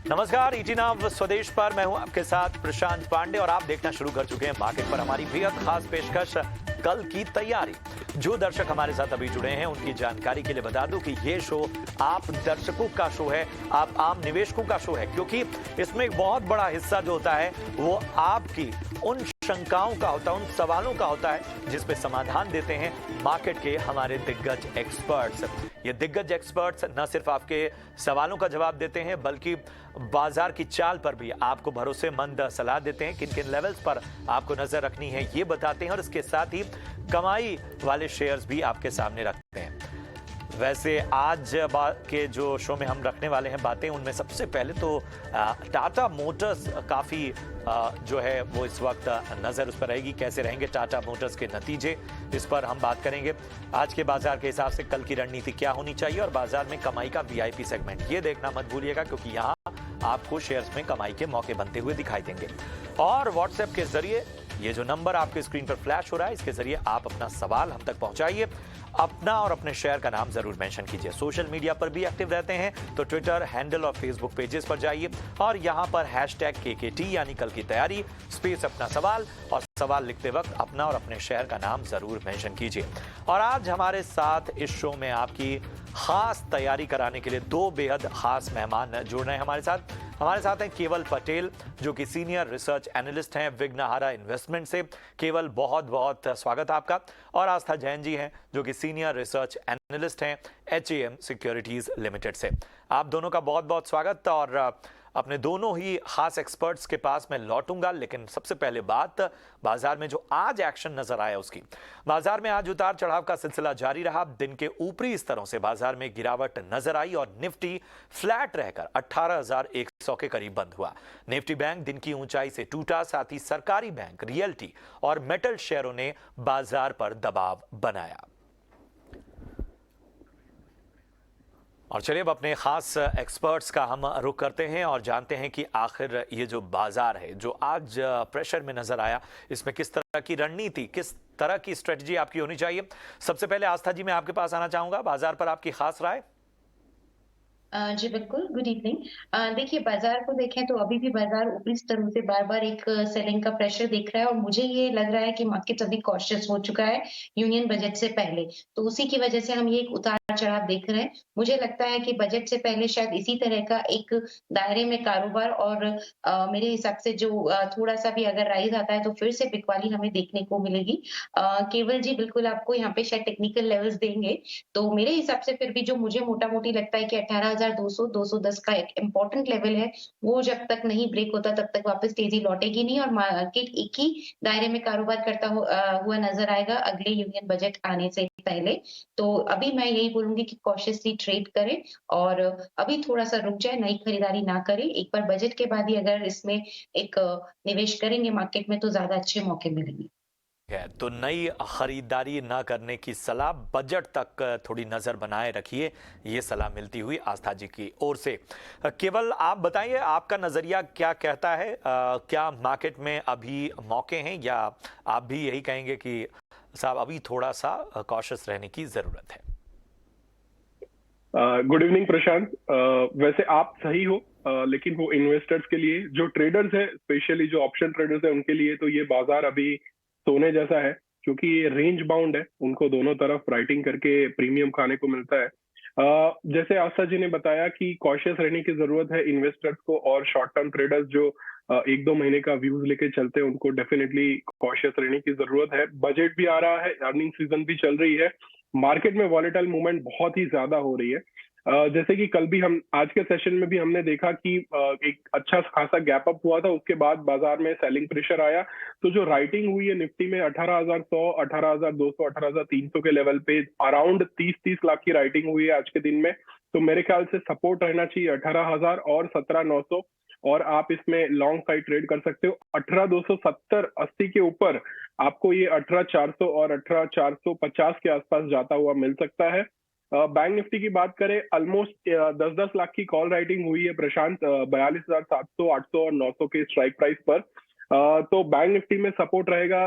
नमस्कार, ईटी नाव स्वदेश पर मैं हूं आपके साथ प्रशांत पांडे और आप देखना शुरू कर चुके हैं मार्केट पर हमारी बेहद खास पेशकश कल की तैयारी। जो दर्शक हमारे साथ अभी जुड़े हैं उनकी जानकारी के लिए बता दूं कि ये शो आप दर्शकों का शो है, आप आम निवेशकों का शो है, क्योंकि इसमें एक बहुत बड़ा हिस्सा जो होता है वो आपकी उन शंकाओं का होता है, उन सवालों का होता है जिसपे समाधान देते हैं मार्केट के हमारे दिग्गज एक्सपर्ट्स। ये दिग्गज एक्सपर्ट्स न सिर्फ आपके सवालों का जवाब देते हैं बल्कि बाजार की चाल पर भी आपको भरोसेमंद सलाह देते हैं, किन किन लेवल्स पर आपको नजर रखनी है ये बताते हैं और इसके साथ ही कमाई वाले शेयर्स भी आपके सामने रखते हैं। वैसे आज के जो शो में हम रखने वाले हैं बातें, उनमें सबसे पहले तो टाटा मोटर्स काफ़ी जो है वो इस वक्त नज़र उस पर रहेगी, कैसे रहेंगे टाटा मोटर्स के नतीजे, इस पर हम बात करेंगे। आज के बाजार के हिसाब से कल की रणनीति क्या होनी चाहिए और बाजार में कमाई का वीआईपी सेगमेंट, ये देखना मत भूलिएगा क्योंकि यहाँ आपको शेयर्स में कमाई के मौके बनते हुए दिखाई देंगे। और व्हाट्सएप के जरिए ये जो नंबर आपके स्क्रीन पर फ्लैश हो रहा है, इसके जरिए आप अपना सवाल हम तक पहुंचाइए, अपना और अपने शेयर का नाम जरूर मेंशन कीजिए। सोशल मीडिया पर भी एक्टिव रहते हैं तो ट्विटर हैंडल और फेसबुक पेजेस पर जाइए और यहां पर हैशटैग KKT यानी कल की तैयारी स्पेस अपना सवाल और सवाल लिखते वक्त अपना और अपने शहर का नाम जरूर मेंशन कीजिए। और आज हमारे साथ इस शो में आपकी खास तैयारी कराने के लिए दो बेहद खास मेहमान जुड़ रहे हैं हमारे साथ। हमारे साथ हैं केवल पटेल जो कि सीनियर रिसर्च एनालिस्ट हैं विघ्नहारा इन्वेस्टमेंट से। केवल बहुत बहुत स्वागत आपका। और आस्था जैन जी हैं जो कि सीनियर रिसर्च एनालिस्ट हैं HAM सिक्योरिटीज लिमिटेड से। आप दोनों का बहुत बहुत स्वागत। और अपने दोनों ही खास एक्सपर्ट्स के पास मैं लौटूंगा, लेकिन सबसे पहले बात बाजार में जो आज एक्शन नजर आया उसकी। बाजार में आज उतार चढ़ाव का सिलसिला जारी रहा। दिन के ऊपरी स्तरों से बाजार में गिरावट नजर आई और निफ्टी फ्लैट रहकर 18,100 के करीब बंद हुआ। निफ्टी बैंक दिन की ऊंचाई से टूटा, साथ ही सरकारी बैंक, रियल्टी और मेटल शेयरों ने बाजार पर दबाव बनाया। और चलिए अब अपने खास एक्सपर्ट्स का हम रुख करते हैं और जानते हैं कि आखिर ये जो बाजार है जो आज प्रेशर में नजर आया, इसमें किस तरह की रणनीति, किस तरह की स्ट्रेटजी आपकी होनी चाहिए। सबसे पहले आस्था जी मैं आपके पास आना चाहूंगा, बाजार पर आपकी खास राय। जी बिल्कुल, गुड इवनिंग। देखिए बाज़ार को देखें तो अभी भी बाज़ार ऊपरी स्तरों से बार-बार एक सेलिंग का प्रेशर दिख रहा है और मुझे ये लग रहा है कि मार्केट अभी कॉशियस हो चुका है यूनियन बजट से पहले। तो उसी की वजह से हम ये एक उतार-चढ़ाव देख रहे हैं। मुझे लगता है कि बजट से पहले शायद इसी तरह का एक दायरे में कारोबार और मेरे हिसाब से जो थोड़ा-सा भी अगर राइज़ आता है तो फिर से बिकवाली हमें देखने को मिलेगी। केवल जी बिल्कुल आपको यहाँ पे शायद टेक्निकल लेवल्स देंगे। तो मेरे हिसाब से फिर भी जो मुझे मोटा-मोटी लगता है कि 18,200 210 का एक इम्पोर्टेंट लेवल है, वो जब तक नहीं ब्रेक होता तब तक वापस तेजी लौटेगी नहीं और मार्केट एक ही दायरे में कारोबार करता हुआ नजर आएगा अगले यूनियन बजट आने से पहले। तो अभी मैं यही बोलूंगी कि कॉशियसली ट्रेड करें और अभी थोड़ा-सा रुक जाए, नई खरीदारी ना करें। एक बार बजट के बाद ही अगर इसमें एक निवेश करेंगे मार्केट में तो ज़्यादा अच्छे मौके मिलेंगे। है तो नई खरीदारी ना करने की सलाह, बजट तक थोड़ी नजर बनाए रखिए, ये सलाह मिलती हुई आस्था जी की ओर से। केवल आप बताइए आपका नजरिया क्या कहता है, क्या मार्केट में अभी मौके हैं या आप भी यही कहेंगे कि साहब अभी थोड़ा सा कॉशियस रहने की जरूरत है। गुड इवनिंग प्रशांत। वैसे आप सही हो, लेकिन वो इन्वेस्टर्स के लिए, जो ट्रेडर्स है, स्पेशली जो ऑप्शन ट्रेडर्स है, उनके लिए तो ये बाजार अभी सोने जैसा है क्योंकि ये रेंज बाउंड है, उनको दोनों तरफ राइटिंग करके प्रीमियम खाने को मिलता है। जैसे आस्था जी ने बताया कि कॉशियस रहने की जरूरत है इन्वेस्टर्स को, और शॉर्ट टर्म ट्रेडर्स जो 1-2 महीने का व्यूज लेके चलते हैं उनको डेफिनेटली कॉशियस रहने की जरूरत है। बजट भी आ रहा है, अर्निंग सीजन भी चल रही है, मार्केट में वॉलेटाइल मूवमेंट बहुत ही ज्यादा हो रही है। जैसे कि कल भी हम आज के सेशन में भी हमने देखा कि एक अच्छा खासा गैप अप हुआ था, उसके बाद बाजार में सेलिंग प्रेशर आया। तो जो राइटिंग हुई है निफ्टी में 18,100, 18,200, 18,300 के लेवल पे अराउंड 30-30 लाख की राइटिंग हुई है आज के दिन में। तो मेरे ख्याल से सपोर्ट रहना चाहिए 18,000 और 17,900, और आप इसमें लॉन्ग साइड ट्रेड कर सकते हो। 18,270 80 के ऊपर आपको ये 18,400 और 18,450 के आसपास जाता हुआ मिल सकता है। बैंक निफ्टी की बात करें, ऑलमोस्ट 10-10 लाख की कॉल राइटिंग हुई है प्रशांत, 42,700, 800 और 900 के स्ट्राइक प्राइस पर। तो बैंक निफ्टी में सपोर्ट रहेगा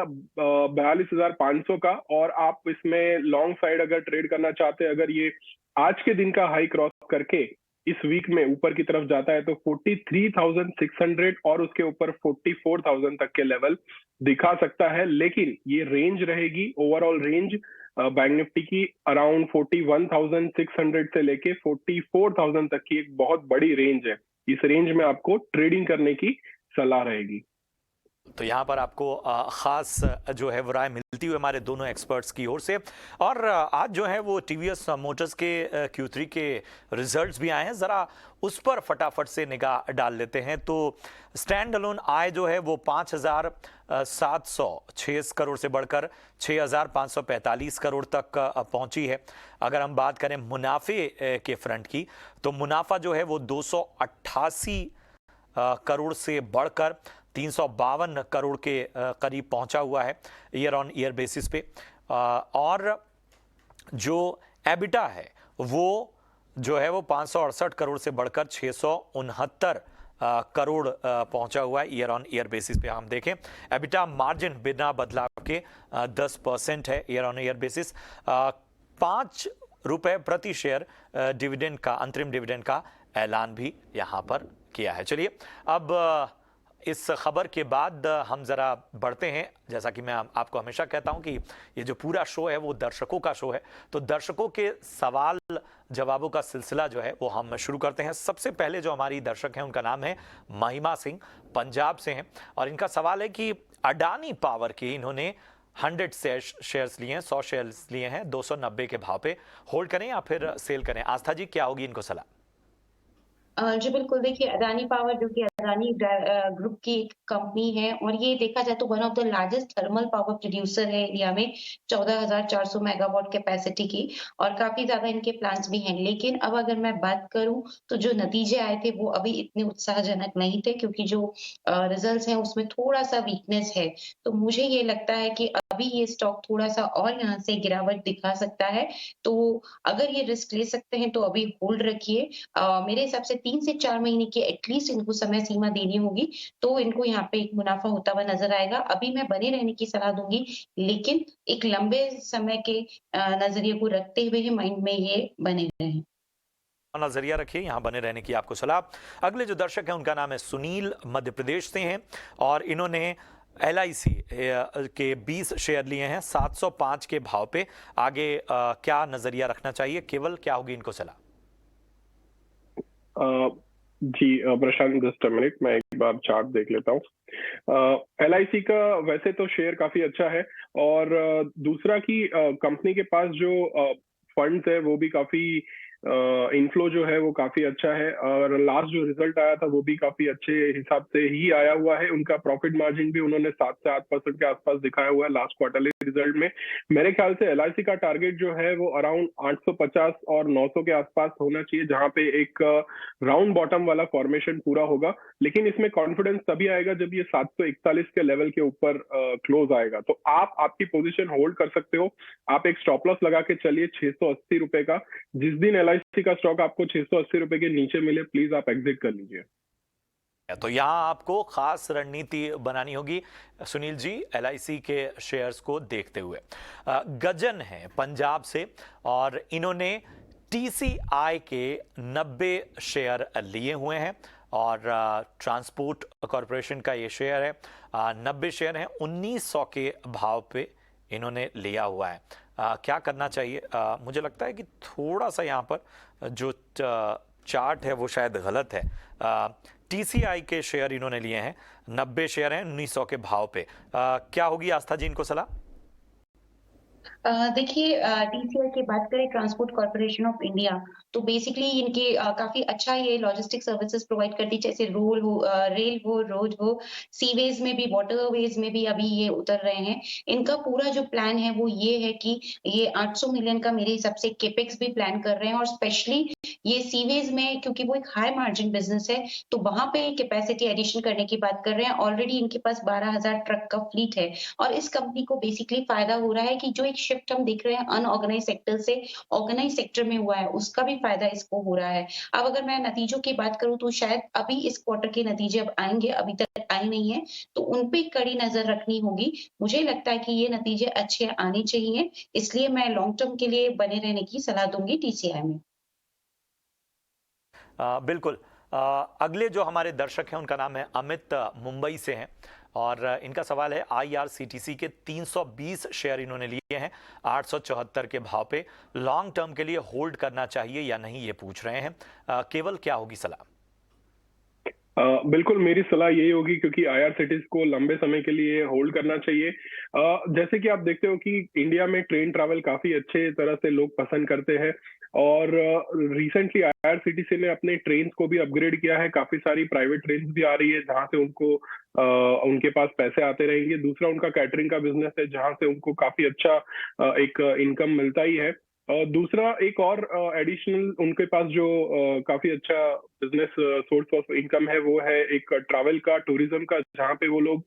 42,500 का, और आप इसमें लॉन्ग साइड अगर ट्रेड करना चाहते हैं, अगर ये आज के दिन का हाई क्रॉस करके इस वीक में ऊपर की तरफ जाता है तो 43,600 और उसके ऊपर 44,000 तक के लेवल दिखा सकता है, लेकिन ये रेंज रहेगी, ओवरऑल रेंज बैंक निफ्टी की अराउंड 41,600 से लेके 44,000 तक की एक बहुत बड़ी रेंज है। इस रेंज में आपको ट्रेडिंग करने की सलाह रहेगी। तो यहाँ पर आपको खास जो है वो राय मिलती हुई हमारे दोनों एक्सपर्ट्स की ओर से। और आज जो है वो टीवीएस मोटर्स के Q3 के रिजल्ट्स भी आए हैं, ज़रा उस पर फटाफट से निगाह डाल लेते हैं। तो स्टैंड अलोन आय जो है वो 5,706 करोड़ से बढ़कर 6,545 करोड़ तक पहुंची है। अगर हम बात करें मुनाफे के फ्रंट की, तो मुनाफा जो है वो 288 करोड़ से बढ़कर 352 करोड़ के करीब पहुंचा हुआ है ईयर ऑन ईयर बेसिस पे। और जो एबिटा है वो जो है वो 568 करोड़ से बढ़कर 669 करोड़ पहुंचा हुआ है ईयर ऑन ईयर बेसिस पे। हम देखें एबिटा मार्जिन बिना बदलाव के 10% है ईयर ऑन ईयर बेसिस। 5 रुपए प्रति शेयर डिविडेंड का, अंतरिम डिविडेंड का ऐलान भी यहां पर किया है। चलिए अब इस खबर के बाद हम जरा बढ़ते हैं। जैसा कि मैं आपको हमेशा कहता हूं कि ये जो पूरा शो है वो दर्शकों का शो है, तो दर्शकों के सवाल जवाबों का सिलसिला जो है वो हम शुरू करते हैं। सबसे पहले जो हमारी दर्शक हैं उनका नाम है महिमा सिंह, पंजाब से हैं, और इनका सवाल है कि अडानी पावर के इन्होंने 100 शेयर्स लिए हैं, 100 शेयर्स लिए हैं 290 के भाव पे, होल्ड करें या फिर सेल करें? आस्था जी, क्या होगी इनको सलाह? जी बिल्कुल, देखिए अडानी पावर जो कि अडानी ग्रुप की एक कंपनी है और ये देखा जाए तो one of the largest thermal power producer है इंडिया में, 14,400 मेगावाट कैपेसिटी की, और काफी ज्यादा इनके प्लांट्स भी हैं। लेकिन अब अगर मैं बात करूं तो जो नतीजे आए थे वो अभी इतने उत्साहजनक नहीं थे, क्योंकि जो रिजल्ट्स हैं उसमें थोड़ा सा वीकनेस है। तो मुझे ये लगता है कि अभी ये स्टॉक थोड़ा सा और यहाँ से गिरावट दिखा सकता है। तो अगर ये रिस्क ले सकते हैं तो अभी होल्ड रखिए। मेरे हिसाब से 3 से 4 महीने की एटलीस्ट इनको समय सीमा देनी होगी, तो इनको यहाँ पे एक मुनाफा होता हुआ नजर आएगा। अभी मैं बने रहने की सलाह दूंगी, लेकिन एक लंबे समय के नजरिए को रखते हुए माइंड में ये बने रहें। नजरिया रखिए, यहाँ बने रहने की आपको सलाह। अगले जो दर्शक हैं उनका नाम है सुनील, मध्य प्रदेश से हैं, और इन्होंने LIC के 20 शेयर लिए हैं 705 के भाव पे। आगे क्या नजरिया रखना चाहिए? केवल क्या होगी इनको सलाह? जी प्रशांत, जस्ट अ मिनट, मैं एक बार चार्ट देख लेता हूँ। LIC का वैसे तो शेयर काफी अच्छा है, और दूसरा कि कंपनी के पास जो फंड्स है वो भी काफी इनफ्लो जो है वो काफी अच्छा है, और लास्ट जो रिजल्ट आया था वो भी काफी अच्छे हिसाब से ही आया हुआ है। उनका प्रॉफिट मार्जिन भी उन्होंने 7 से 8% के आसपास दिखाया हुआ है लास्ट क्वार्टरली रिजल्ट में। मेरे ख्याल से LIC का टारगेट जो है वो अराउंड 850 और 900 के आसपास होना चाहिए, जहां पे एक राउंड बॉटम वाला फॉर्मेशन पूरा होगा। लेकिन इसमें कॉन्फिडेंस तभी आएगा जब ये 741 के लेवल के ऊपर क्लोज आएगा। तो आप आपकी पोजीशन होल्ड कर सकते हो। आप एक स्टॉप लॉस लगा के चलिए 680 रुपए का। जिस दिन LIC का स्टॉक आपको 680 रुपए के नीचे मिले, प्लीज आप एग्जिट कर लीजिए। तो यहाँ आपको खास रणनीति बनानी होगी सुनील जी, LIC के शेयर्स को देखते हुए। गजन है पंजाब से, और इन्होंने TCI के 90 शेयर लिए हुए हैं, और ट्रांसपोर्ट कॉरपोरेशन का ये शेयर है, 90 शेयर हैं 1900 के भाव पे इन्होंने लिया हुआ है। क्या करना चाहिए? मुझे लगता है कि थोड़ा सा यहाँ पर जो चार्ट है वो शायद गलत है। TCI के शेयर इन्होंने लिए हैं, 90 शेयर हैं 1900 के भाव पे। क्या होगी आस्था जी इनको सलाह? देखिए, TCI की बात करें, ट्रांसपोर्ट कॉर्पोरेशन ऑफ इंडिया, तो बेसिकली इनके काफी अच्छा ये लॉजिस्टिक सर्विसेज प्रोवाइड करती है, जैसे रेल हो, रोड हो, सीवेज में भी, वाटरवेज में भी अभी ये उतर रहे हैं। इनका पूरा जो प्लान है वो ये है कि ये 800 मिलियन का मेरे हिसाब से केपेक्स भी प्लान कर रहे हैं, और स्पेशली ये सीवेज में, क्योंकि वो एक हाई मार्जिन बिजनेस है, तो वहां पे कैपेसिटी एडिशन करने की बात कर रहे हैं। ऑलरेडी इनके पास 12,000 ट्रक का फ्लीट है, और इस कंपनी को बेसिकली फायदा हो रहा है कि जो एक शिफ्ट हम देख रहे हैं अनऑर्गेनाइज सेक्टर से ऑर्गेनाइज सेक्टर में हुआ है, उसका भी फायदा इसको हो रहा है। अब अगर मैं नतीजों की बात करूं तो शायद अभी इस क्वार्टर के नतीजे अब आएंगे, अभी तक आए नहीं है, तो उन पे कड़ी नजर रखनी होगी। मुझे लगता है कि ये नतीजे अच्छे आने चाहिए, इसलिए मैं लॉन्ग टर्म के लिए बने रहने की सलाह दूंगी TCI में। बिल्कुल। अगले जो हमारे दर्शक हैं उनका नाम है अमित, मुंबई से हैं और इनका सवाल है आईआरसीटीसी के 320 शेयर इन्होंने लिए हैं 874 के भाव पे, लॉन्ग टर्म के लिए होल्ड करना चाहिए या नहीं ये पूछ रहे हैं। केवल क्या होगी सलाह? बिल्कुल मेरी सलाह यही होगी, क्योंकि आईआरसीटीसी को लंबे समय के लिए होल्ड करना चाहिए। जैसे कि आप देखते हो कि इंडिया में ट्रेन ट्रैवल काफी अच्छे तरह से लोग पसंद करते हैं, और रिसेंटली आईआरसीटीसी ने अपने ट्रेन्स को भी अपग्रेड किया है। काफी सारी प्राइवेट ट्रेन्स भी आ रही है जहां से उनको उनके पास पैसे आते रहेंगे। दूसरा उनका कैटरिंग का बिजनेस है जहां से उनको काफी अच्छा एक इनकम मिलता ही है। दूसरा एक और एडिशनल उनके पास जो काफी अच्छा बिजनेस सोर्स ऑफ इनकम है, वो है एक ट्रैवल का, टूरिज्म का, जहाँ पे वो लोग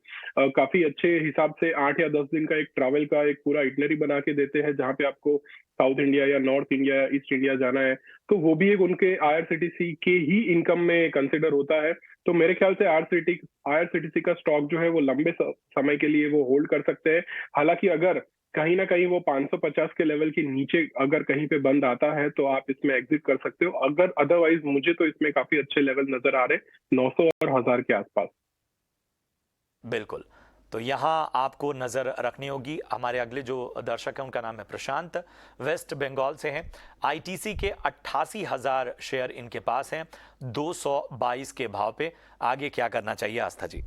काफी अच्छे हिसाब से 8 या 10 दिन का एक ट्रैवल का एक पूरा इटनरी बना के देते हैं, जहाँ पे आपको साउथ इंडिया या नॉर्थ इंडिया या ईस्ट इंडिया जाना है, तो वो भी एक उनके आईआरसीटीसी के ही इनकम में कंसिडर होता है। तो मेरे ख्याल से आईआरसीटीसी का स्टॉक जो है वो लंबे समय के लिए वो होल्ड कर सकते हैं। हालांकि अगर कहीं ना कहीं वो 550 के लेवल के नीचे अगर कहीं पे बंद आता है तो आप इसमें एग्जिट कर सकते हो। अगर अदरवाइज मुझे तो इसमें काफी अच्छे लेवल नजर आ रहे, 900 और 1000 के आसपास। बिल्कुल, तो यहाँ आपको नजर रखनी होगी। हमारे अगले जो दर्शक हैं उनका नाम है प्रशांत, वेस्ट बंगाल से हैं। आईटीसी के 88,000 शेयर इनके पास हैं 222 के भाव पे। आगे क्या करना चाहिए आस्था जी?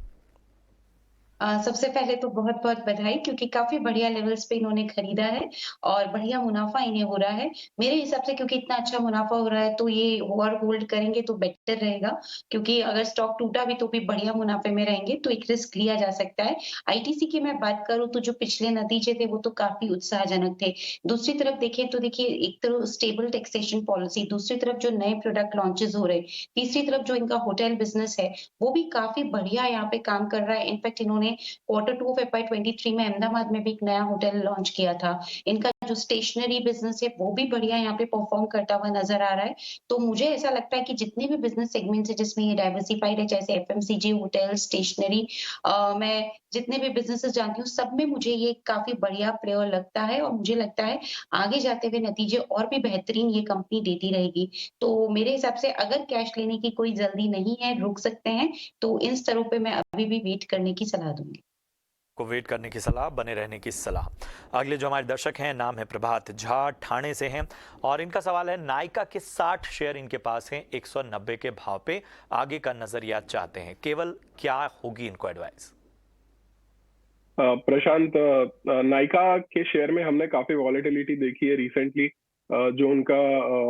सबसे पहले तो बहुत बहुत बधाई, क्योंकि काफी बढ़िया लेवल्स पे इन्होंने खरीदा है और बढ़िया मुनाफा इन्हें हो रहा है। मेरे हिसाब से क्योंकि इतना अच्छा मुनाफा हो रहा है तो ये और होल्ड करेंगे तो बेटर रहेगा, क्योंकि अगर स्टॉक टूटा भी तो भी बढ़िया मुनाफे में रहेंगे, तो एक रिस्क लिया जा सकता है। आईटीसी की मैं बात करूं तो जो पिछले नतीजे थे वो तो काफी उत्साहजनक थे। दूसरी तरफ देखें तो देखिए, एक तरफ स्टेबल टैक्सेशन पॉलिसी, दूसरी तरफ जो नए प्रोडक्ट लॉन्चेस हो रहे, तीसरी तरफ जो इनका होटल बिजनेस है वो भी काफी बढ़िया यहाँ पे काम कर रहा है। इनफैक्ट इन्होंने क्वार्टर 2 ऑफ FY 23 में अहमदाबाद में भी एक नया होटल लॉन्च किया था। इनका जो स्टेशनरी बिजनेस है वो भी बढ़िया यहाँ पे परफॉर्म करता हुआ नजर आ रहा है। तो मुझे ऐसा लगता है कि जितने भी बिजनेस सेगमेंट्स है जिसमें ये डाइवर्सिफाइड है, जैसे एफएमसीजी, होटल, स्टेशनरी, मैं जितने भी बिजनेसेस जानती हूँ सब में मुझे ये काफी बढ़िया प्लेयर लगता है, और मुझे लगता है आगे जाते हुए नतीजे और भी बेहतरीन ये कंपनी देती रहेगी। तो मेरे हिसाब से अगर कैश लेने की कोई जल्दी नहीं है, रुक सकते हैं, तो इन स्तरों पे मैं अभी भी वेट करने की सलाह दूंगी। को वेट करने की सलाह, बने रहने की सलाह। अगले जो हमारे दर्शक हैं नाम है प्रभात झा, ठाणे से हैं और इनका सवाल है नायका के 60 शेयर इनके पास हैं 190 के भाव पे। आगे का नजरिया चाहते हैं, केवल क्या होगी इनको एडवाइस? प्रशांत, नायका के शेयर में हमने काफी वॉलेटिलिटी देखी है रिसेंटली, जो उनका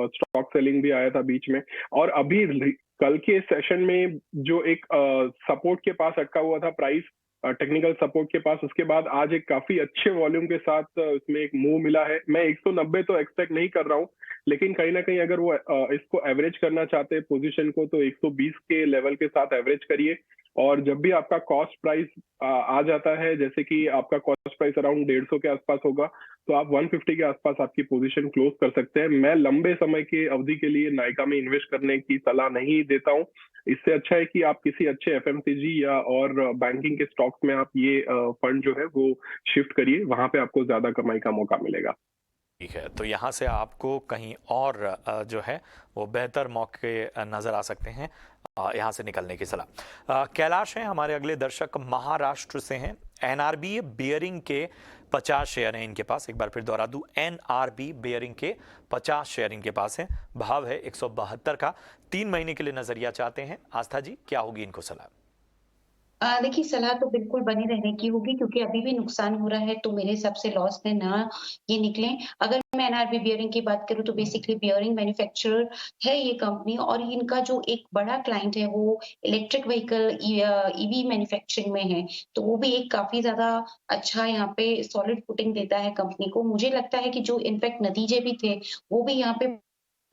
स्टॉक सेलिंग भी आया था बीच में, और अभी कल के सेशन में जो एक सपोर्ट के पास अटका हुआ था प्राइस, टेक्निकल सपोर्ट के पास, उसके बाद आज एक काफी अच्छे वॉल्यूम के साथ इसमें एक मूव मिला है। मैं 190 तो एक्सपेक्ट नहीं कर रहा हूँ, लेकिन कहीं ना कहीं अगर वो इसको एवरेज करना चाहते हैं पोजीशन को, तो 120 के लेवल के साथ एवरेज करिए। और जब भी आपका कॉस्ट प्राइस आ जाता है, जैसे कि आपका कॉस्ट प्राइस अराउंड 150 के आसपास होगा, तो आप 150 के आसपास आपकी पोजीशन क्लोज कर सकते हैं। मैं लंबे समय के अवधि के लिए नायका में इन्वेस्ट करने की सलाह नहीं देता हूं। इससे अच्छा है कि आप किसी अच्छे एफएमसीजी या और बैंकिंग के स्टॉक्स में आप ये फंड जो है वो शिफ्ट करिए, वहां पे आपको ज्यादा कमाई का मौका मिलेगा। ठीक है, तो यहाँ से आपको कहीं और जो है वो बेहतर मौके नजर आ सकते हैं, यहाँ से निकलने की सलाह। कैलाश हैं हमारे अगले दर्शक, महाराष्ट्र से हैं। एनआरबी बियरिंग के 50 शेयर हैं इनके पास। एक बार फिर दोहरा दूं, एनआरबी बियरिंग के 50 शेयर इनके पास हैं, भाव है 172 का। 3 महीने के लिए नजरिया चाहते हैं। आस्था जी, क्या होगी इनको सलाह? देखिए, सलाह तो बिल्कुल बनी रहने की होगी, क्योंकि अभी भी नुकसान हो रहा है, तो मेरे हिसाब से लॉस में ना ये निकलें। अगर मैं एनआरबी बियरिंग की बात करूं तो बेसिकली बियरिंग मैन्युफैक्चरर है ये कंपनी, और इनका जो एक बड़ा क्लाइंट है वो इलेक्ट्रिक व्हीकल ईवी मैन्युफैक्चरिंग में है, तो वो भी एक काफी ज्यादा अच्छा यहाँ पे सॉलिड फुटिंग देता है कंपनी को। मुझे लगता है कि जो इनफैक्ट नतीजे भी थे वो भी यहाँ पे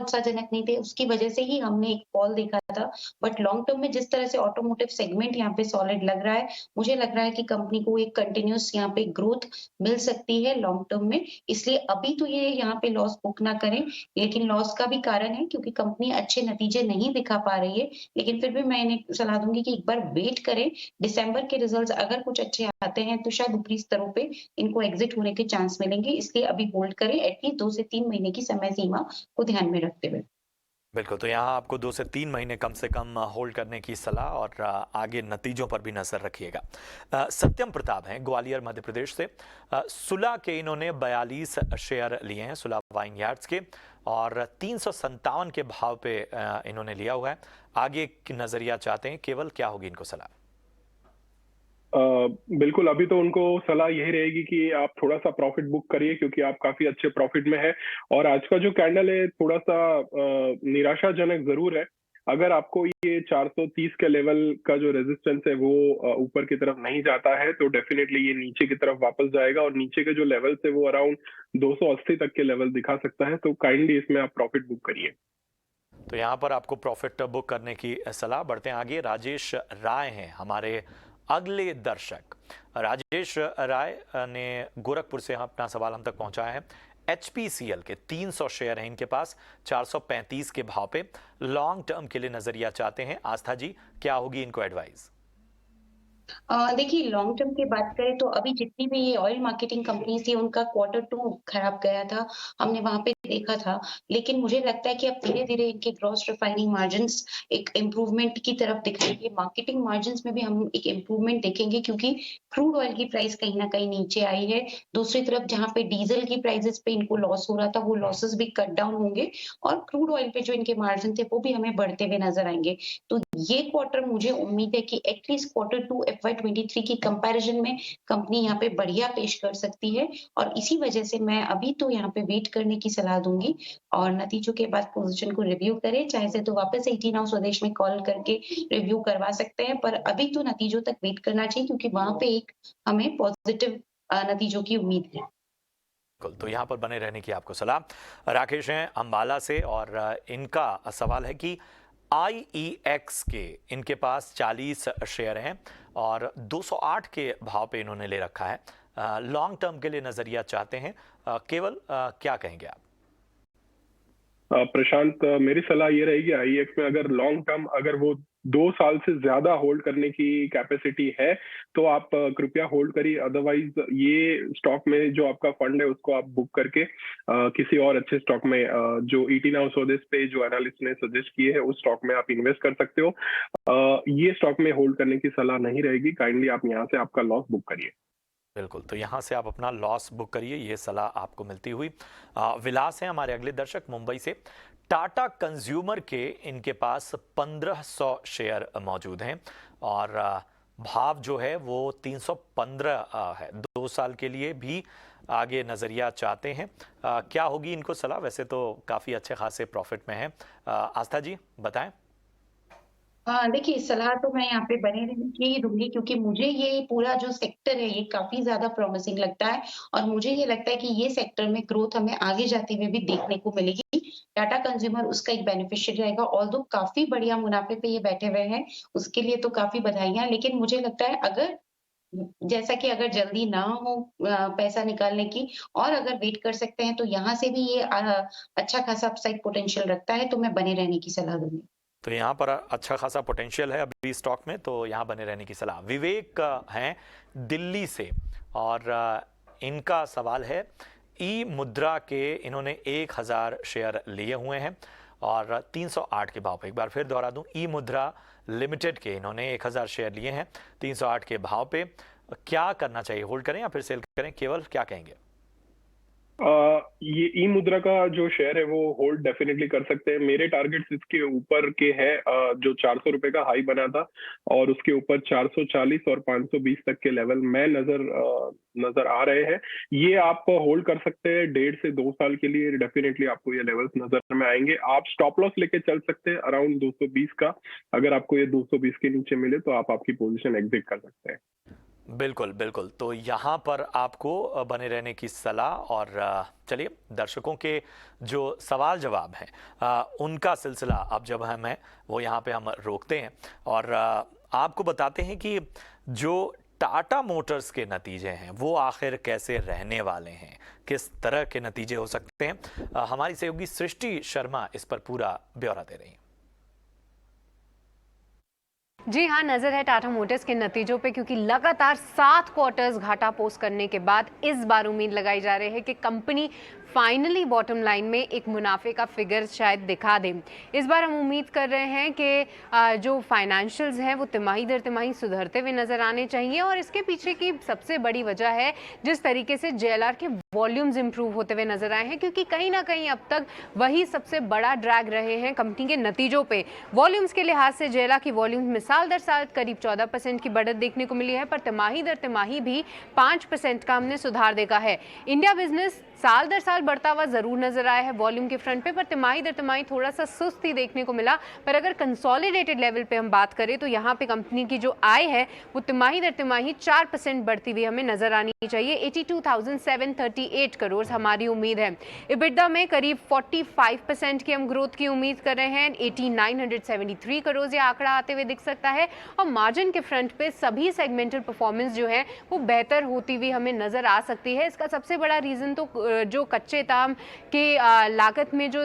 उत्साहजनक नहीं थे, उसकी वजह से ही हमने एक फॉल देखा था। बट लॉन्ग टर्म में जिस तरह से ऑटोमोटिव सेगमेंट यहाँ पे सॉलिड लग रहा है, मुझे लग रहा है कि कंपनी को एक कंटिन्यूअस यहाँ पे ग्रोथ मिल सकती है लॉन्ग टर्म में। इसलिए अभी तो ये यहाँ पे लॉस बुक ना करें, लेकिन लॉस का भी कारण है क्योंकि कंपनी अच्छे नतीजे नहीं दिखा पा रही है। लेकिन फिर भी मैं इन्हें सलाह दूंगी कि एक बार वेट करें, दिसंबर के रिजल्ट्स अगर कुछ अच्छे आते हैं तो शायद ऊपरी स्तरों पे इनको एग्जिट होने के चांस मिलेंगे। इसलिए अभी होल्ड करें, एटलीस्ट 2 से 3 महीने की समय सीमा को ध्यान में रखते हुए। बिल्कुल, तो यहाँ आपको 2 से 3 महीने कम से कम होल्ड करने की सलाह और आगे नतीजों पर भी नज़र रखिएगा। सत्यम प्रताप हैं ग्वालियर मध्य प्रदेश से। सुला के इन्होंने 42 शेयर लिए हैं, सुला वाइन यार्ड्स के, और 357 के भाव पे इन्होंने लिया हुआ है। आगे की नज़रिया चाहते हैं केवल, क्या होगी इनको सलाह? बिल्कुल, अभी तो उनको सलाह यही रहेगी कि आप थोड़ा सा प्रॉफिट बुक करिए, क्योंकि आप काफी अच्छे प्रॉफिट में है। और आज का जो कैंडल है थोड़ा सा निराशाजनक जरूर है। अगर आपको ये 430 के लेवल का जो रेजिस्टेंस है वो ऊपर की तरफ नहीं जाता है, तो डेफिनेटली ये नीचे की तरफ वापस जाएगा, और नीचे के जो लेवल है वो अराउंड 280 तक के लेवल दिखा सकता है। तो काइंडली इसमें आप प्रॉफिट बुक करिए। तो यहाँ पर आपको प्रॉफिट बुक करने की सलाह। बढ़ते हैं आगे। राजेश राय हैं हमारे अगले दर्शक। राजेश राय ने गोरखपुर से अपना सवाल हम तक पहुंचाया है। HPCL के 300 शेयर हैं इनके पास, 435 के भाव पे। लॉन्ग टर्म के लिए नजरिया चाहते हैं। आस्था जी, क्या होगी इनको एडवाइस? देखिए, लॉन्ग टर्म की बात करें तो अभी जितनी भी ये ऑयल मार्केटिंग कंपनीज थी उनका क्वार्टर 2 खराब गया था, हमने वहां पे देखा था। लेकिन मुझे लगता है कि अब धीरे-धीरे इनके ग्रॉस रिफाइनिंग मार्जिन्स एक इम्प्रूवमेंट की तरफ दिखाएंगे। मार्केटिंग मार्जिन्स में भी हम एक इम्प्रूवमेंट देखेंगे, क्योंकि क्रूड ऑयल की प्राइस कहीं न कहीं नीचे आई है। दूसरी तरफ जहाँ पे डीजल की प्राइसेस पे इनको लॉस हो रहा था, वो लॉसेस भी कट डाउन होंगे, और क्रूड ऑयल पे जो इनके मार्जिन थे वो भी हमें बढ़ते हुए नजर आएंगे। तो ये क्वार्टर मुझे उम्मीद है कि एटलीस्ट क्वार्टर 2 FY23 की कंपैरिजन में कंपनी यहाँ पे बढ़िया पेश कर सकती है, और इसी वजह से मैं अभी तो यहाँ पे वेट करने की सलाह दूंगी, और नतीजों के बाद पोजीशन को रिव्यू करें। चाहे तो वापस 18 नाउ स्वदेश में कॉल करके रिव्यू करवा सकते हैं, पर अभी तो नतीजों तक वेट करना चाहिए, क्योंकि वहां पे एक हमें पॉजिटिव नतीजों की उम्मीद है। बिल्कुल, तो यहाँ पर बने रहने की आपको सलाह। राकेश हैं अंबाला से, और इनका सवाल है कि IEX के इनके पास 40 शेयर हैं और 208 के भाव पे इन्होंने ले रखा है। लॉन्ग टर्म के लिए नजरिया चाहते हैं। केवल क्या कहेंगे आप? प्रशांत, मेरी सलाह ये रहेगी, IEX में अगर लॉन्ग टर्म अगर वो 2 साल से ज्यादा होल्ड करने की कैपेसिटी है तो आप कृपया होल्ड करिए। अदरवाइज ये स्टॉक में जो आपका फंड है उसको आप बुक करके किसी और अच्छे स्टॉक में जो 18 आवर स्वदेश पे जो एनालिस्ट ने सजेस्ट किए है उस स्टॉक में आप इन्वेस्ट कर सकते हो। ये स्टॉक में होल्ड करने की सलाह नहीं रहेगी। काइंडली आप यहाँ से आपका लॉस बुक करिए। बिल्कुल, तो यहाँ से आप अपना लॉस बुक करिए, ये सलाह आपको मिलती हुई। विलास है हमारे अगले दर्शक मुंबई से। टाटा कंज्यूमर के इनके पास 1500 शेयर मौजूद हैं, और भाव जो है वो 315 है। 2 साल के लिए भी आगे नजरिया चाहते हैं। क्या होगी इनको सलाह? वैसे तो काफी अच्छे खासे प्रॉफिट में है। आस्था जी बताएं। हाँ, देखिए, सलाह तो मैं यहाँ पे बने रहने की ही दूँगी, क्योंकि मुझे ये पूरा जो सेक्टर है ये काफ़ी ज़्यादा प्रॉमिसिंग लगता है, और मुझे ये लगता है कि ये सेक्टर में ग्रोथ हमें आगे जाते हुए भी देखने को मिलेगी। टाटा कंज्यूमर उसका एक बेनिफिशियरी रहेगा, ऑल्दो काफ़ी बढ़िया मुनाफ़े पे ये बैठे हुए हैं, उसके लिए तो काफ़ी बधाइयाँ। लेकिन मुझे लगता है अगर जैसा कि अगर जल्दी ना हो पैसा निकालने की, और अगर वेट कर सकते हैं, तो यहाँ से भी ये अच्छा खासा अपसाइड पोटेंशियल रखता है, तो मैं बने रहने की सलाह दूँगी। तो यहाँ पर अच्छा खासा पोटेंशियल है अभी स्टॉक में, तो यहाँ बने रहने की सलाह। विवेक हैं दिल्ली से, और इनका सवाल है ई मुद्रा के इन्होंने 1000 शेयर लिए हुए हैं और 308 के भाव पे। एक बार फिर दोहरा दूं, ई मुद्रा लिमिटेड के इन्होंने 1000 शेयर लिए हैं 308 के भाव पे। क्या करना चाहिए, होल्ड करें या फिर सेल करें? केवल क्या कहेंगे? ये ई मुद्रा का जो शेयर है वो होल्ड डेफिनेटली कर सकते हैं। मेरे टारगेट्स इसके ऊपर के हैं, जो 400 रुपए का हाई बना था और उसके ऊपर 440 और 520 तक के लेवल में नजर आ रहे हैं। ये आप होल्ड कर सकते हैं 1.5 से 2 साल के लिए। डेफिनेटली आपको ये लेवल्स नजर में आएंगे। आप स्टॉप लॉस लेके चल सकते हैं अराउंड 220 का। अगर आपको ये 220 के नीचे मिले तो आप आपकी पोजीशन एग्जिट कर सकते हैं। बिल्कुल बिल्कुल, तो यहाँ पर आपको बने रहने की सलाह। और चलिए, दर्शकों के जो सवाल जवाब हैं उनका सिलसिला अब जब हमें वो यहाँ पे हम रोकते हैं और आपको बताते हैं कि जो टाटा मोटर्स के नतीजे हैं वो आखिर कैसे रहने वाले हैं, किस तरह के नतीजे हो सकते हैं। हमारी सहयोगी सृष्टि शर्मा इस पर पूरा ब्यौरा दे रही हैं। जी हाँ, नजर है टाटा मोटर्स के नतीजों पे, क्योंकि लगातार 7 क्वार्टर्स घाटा पोस्ट करने के बाद इस बार उम्मीद लगाई जा रही है कि कंपनी फाइनली बॉटम लाइन में एक मुनाफे का फिगर शायद दिखा दें। इस बार हम उम्मीद कर रहे हैं कि जो फाइनेंशियल्स हैं वो तिमाही दर तिमाही सुधरते हुए नजर आने चाहिए, और इसके पीछे की सबसे बड़ी वजह है जिस तरीके से JLR के वॉल्यूम्स इंप्रूव होते हुए नजर आए हैं, क्योंकि कहीं ना कहीं अब तक वही सबसे बड़ा ड्रैग रहे हैं कंपनी के नतीजों पे। वॉल्यूम्स के लिहाज से JLR की वॉल्यूम्स में साल दर साल करीब 14% की बढ़त देखने को मिली है, पर तिमाही दर तिमाही भी 5% का हमने सुधार देखा है। इंडिया बिजनेस साल दर साल बढ़ता हुआ जरूर नजर आया है वॉल्यूम के फ्रंट पे, पर तिमाही दर तिमाही थोड़ा सा सुस्त ही देखने को मिला। पर अगर कंसोलिडेटेड लेवल पे हम बात करें तो यहाँ पे कंपनी की जो आय है वो तिमाही दर तिमाही 4% बढ़ती हुई हमें नजर आनी चाहिए। 82,738 करोड़ हमारी उम्मीद है। EBITDA में करीब 45% की हम ग्रोथ की उम्मीद कर रहे हैं। 8973 करोड़ ये आंकड़ा आते हुए दिख सकता है, और मार्जिन के फ्रंट पे सभी सेगमेंटल परफॉर्मेंस जो है वो बेहतर होती हुई हमें नजर आ सकती है। इसका सबसे बड़ा रीजन तो जो कच्चे ताम के लागत में जो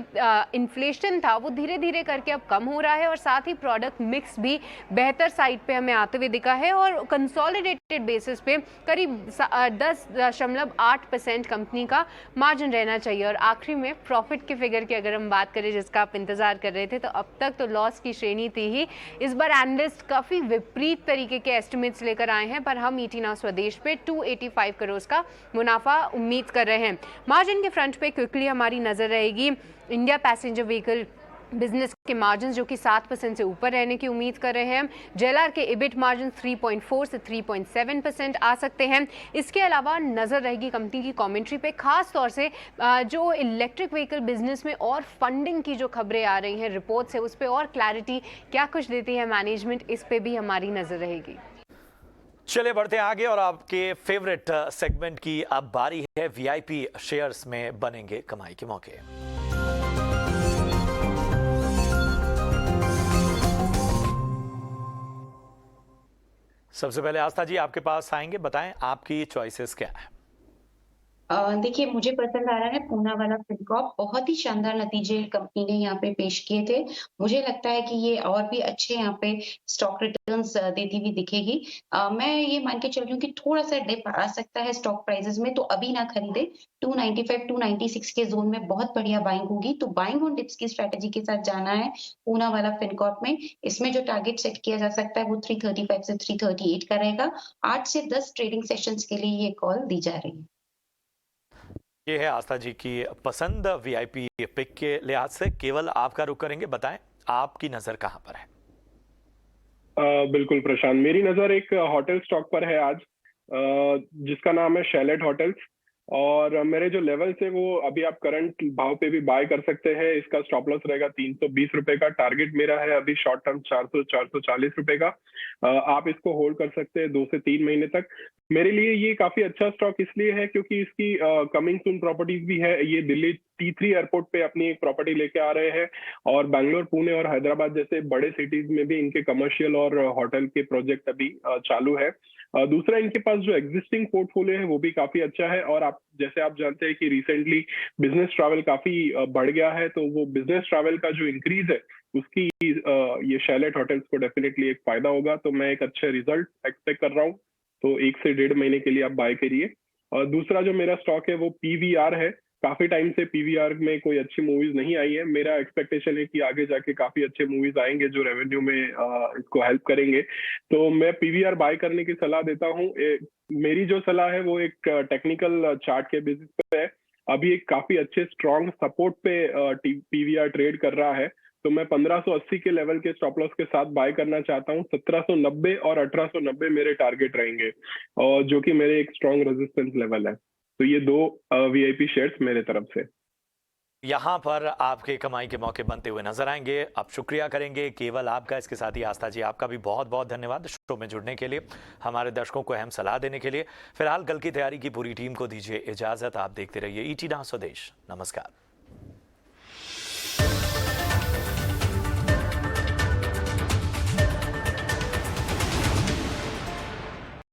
इन्फ्लेशन था वो धीरे धीरे करके अब कम हो रहा है, और साथ ही प्रोडक्ट मिक्स भी बेहतर साइड पे हमें आते हुए दिखा है, और कंसोलिडेटेड बेसिस पे करीब 10.8% कंपनी का मार्जिन रहना चाहिए। और आखिरी में प्रॉफिट के फिगर की अगर हम बात करें जिसका आप इंतजार कर रहे थे, तो अब तक तो लॉस की श्रेणी थी ही। इस बार एनालिस्ट काफी विपरीत तरीके के एस्टिमेट्स लेकर आए हैं, पर हम ET Now स्वदेश पे 285 करोड़ का मुनाफा उम्मीद कर रहे हैं। मार्जिन के फ्रंट पे क्विकली हमारी नजर रहेगी इंडिया पैसेंजर व्हीकल बिजनेस के मार्जिन जो कि 7% से ऊपर रहने की उम्मीद कर रहे हैं। JLR के EBIT मार्जिन 3.4 से 3.7% आ सकते हैं। इसके अलावा नजर रहेगी कंपनी की कमेंट्री पे, खास तौर से जो इलेक्ट्रिक व्हीकल बिजनेस में और फंडिंग की जो खबरें आ रही हैं रिपोर्ट्स है उस पर और क्लैरिटी क्या कुछ देती है मैनेजमेंट, इस पे भी हमारी नजर रहेगी। चले बढ़ते हैं आगे और आपके फेवरेट सेगमेंट की अब बारी है। VIP शेयर्स में बनेंगे कमाई के मौके। सबसे पहले आस्था जी आपके पास आएंगे, बताएं आपकी चॉइसेस क्या है। देखिए, मुझे पसंद आ रहा है पूना वाला फिनकॉर्प। बहुत ही शानदार नतीजे कंपनी ने यहाँ पे पेश किए थे। मुझे लगता है कि ये और भी अच्छे यहाँ पे स्टॉक रिटर्न्स देती हुई दिखेगी। मैं ये मान के चल रही हूँ कि थोड़ा सा डिप आ सकता है स्टॉक प्राइसेस में, तो अभी ना खरीदे। 295 296 के जोन में बहुत बढ़िया बाइंग होगी, तो बाइंग ऑन डिप्स की स्ट्रेटेजी के साथ जाना है पूना वाला फिनकॉर्प में। इसमें जो टारगेट सेट किया जा सकता है वो 335 से 338 का रहेगा। 8 से 10 ट्रेडिंग सेशंस के लिए ये कॉल दी जा रही है। ये है आस्था जी की पसंद VIP पिक के लिहाज से। केवल आपका रुख करेंगे, बताएं आपकी नजर कहां पर है। बिल्कुल प्रशांत, मेरी नजर एक होटल स्टॉक पर है आज, जिसका नाम है शैलेट होटल्स। और मेरे जो लेवल्स है वो अभी आप करंट भाव पे भी बाय कर सकते हैं। इसका स्टॉप लॉस रहेगा 320 रुपए का। टारगेट मेरा है अभी शॉर्ट टर्म 440 रुपए का। आप इसको होल्ड कर सकते हैं 2 से 3 महीने तक। मेरे लिए ये काफी अच्छा स्टॉक इसलिए है क्योंकि इसकी कमिंग सून प्रॉपर्टीज भी है। ये दिल्ली T3 एयरपोर्ट पे अपनी एक प्रॉपर्टी लेके आ रहे हैं, और बैंगलोर, पुणे और हैदराबाद जैसे बड़े सिटीज में भी इनके कमर्शियल और होटल के प्रोजेक्ट अभी चालू है। दूसरा, इनके पास जो एग्जिस्टिंग पोर्टफोलियो है वो भी काफी अच्छा है। और आप जानते हैं कि रिसेंटली बिजनेस ट्रैवल काफी बढ़ गया है, तो वो बिजनेस ट्रैवल का जो इंक्रीज है उसकी ये शैलेट होटल्स को डेफिनेटली एक फायदा होगा। तो मैं एक अच्छे रिजल्ट एक्सपेक्ट कर रहा हूँ, तो 1 से 1.5 महीने के लिए आप बाय करिए। और दूसरा जो मेरा स्टॉक है वो PVR है। काफी टाइम से PVR में कोई अच्छी मूवीज नहीं आई है। मेरा एक्सपेक्टेशन है कि आगे जाके काफी अच्छे मूवीज आएंगे जो रेवेन्यू में इसको हेल्प करेंगे, तो मैं PVR बाय करने की सलाह देता हूँ। मेरी जो सलाह है वो एक टेक्निकल चार्ट के बेसिस पे है। अभी एक काफी अच्छे स्ट्रॉन्ग सपोर्ट पे PVR ट्रेड कर रहा है, तो मैं 1580 के लेवल के स्टॉप लॉस के साथ बाय करना चाहता हूँ। 1790 और 1890 मेरे टारगेट रहेंगे, और जो कि मेरे एक स्ट्रॉन्ग रेजिस्टेंस लेवल है। तो ये 2 VIP शेयर्स मेरे तरफ से यहां पर आपके कमाई के मौके बनते हुए नजर आएंगे। अब शुक्रिया करेंगे केवल आपका, इसके साथ ही आस्था जी आपका भी बहुत बहुत धन्यवाद शो में जुड़ने के लिए, हमारे दर्शकों को अहम सलाह देने के लिए। फिलहाल कल की तैयारी की पूरी टीम को दीजिए इजाजत। आप देखते रहिए ET Now स्वदेश। नमस्कार।